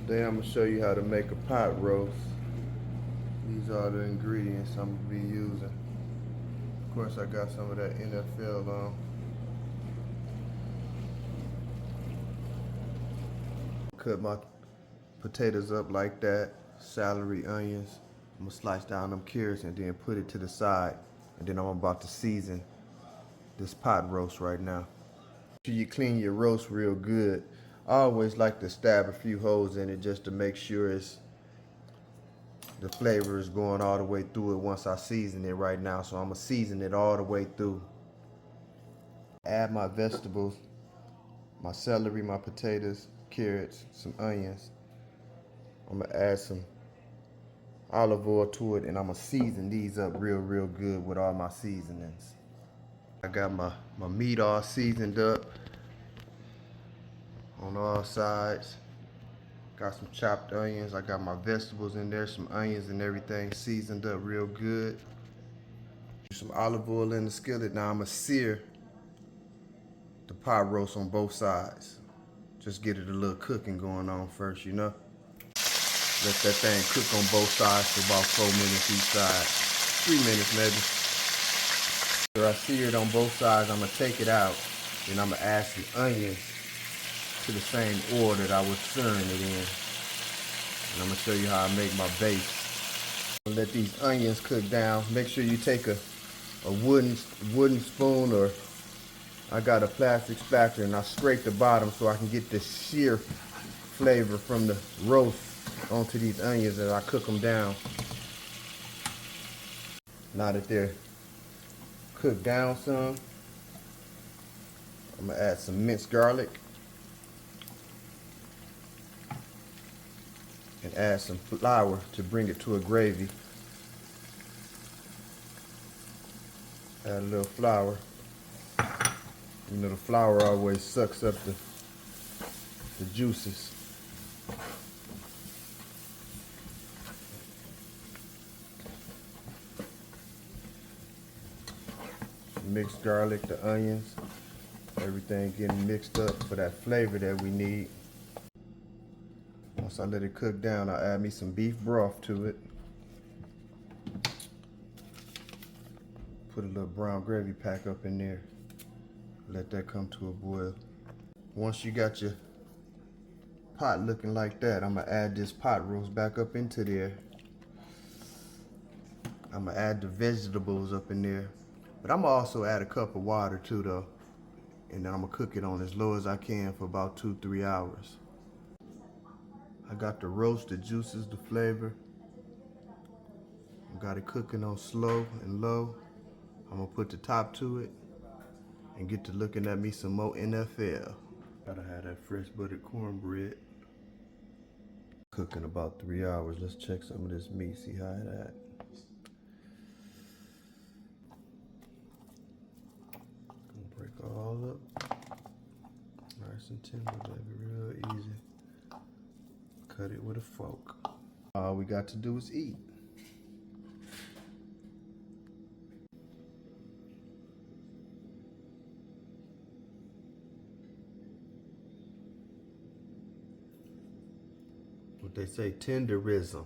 Today I'm gonna show you how to make a pot roast. These are the ingredients I'm gonna be using. Of course, I got some of that NFL on. Cut my potatoes up like that, celery, onions. I'm gonna slice down them carrots and then put it to the side. And then I'm about to season this pot roast right now. Make sure you clean your roast real good. I always like to stab a few holes in it just to make sure the flavor is going all the way through it once I season it right now. So I'm gonna season it all the way through. Add my vegetables, my celery, my potatoes, carrots, some onions. I'm gonna add some olive oil to it, and I'm gonna season these up real good with all my seasonings. I got my meat all seasoned up on all sides. Got some chopped onions. I got my vegetables in there, some onions and everything seasoned up real good. Some olive oil in the skillet. Now I'm gonna sear the pot roast on both sides. Just get it a little cooking going on first, you know. Let that thing cook on both sides for about 4 minutes each side. 3 minutes maybe. After I sear it on both sides, I'm gonna take it out and I'm gonna add some onions to the same oil that I was searing it in. And I'm gonna show you how I make my base. I'm gonna let these onions cook down. Make sure you take a wooden spoon, or I got a plastic spatula, and I scrape the bottom so I can get this sheer flavor from the roast onto these onions as I cook them down. Now that they're cooked down some, I'm gonna add some minced garlic and add some flour to bring it to a gravy. Add a little flour. You know, the flour always sucks up the juices. Mixed garlic, the onions, everything getting mixed up for that flavor that we need. Once I let it cook down, I'll add me some beef broth to it. Put a little brown gravy pack up in there. Let that come to a boil. Once you got your pot looking like that, I'm gonna add this pot roast back up into there. I'm gonna add the vegetables up in there. But I'm gonna also add a cup of water too though. And then I'm gonna cook it on as low as I can for about 2-3 hours. I got the roast, the juices, the flavor. I got it cooking on slow and low. I'm gonna put the top to it and get to looking at me some more NFL. Gotta have that fresh buttered cornbread. Cooking about 3 hours. Let's check some of this meat, see how it at. Gonna break all up. Nice and tender, baby, real easy. Cut it with a fork. All we got to do is eat. What they say, tenderism.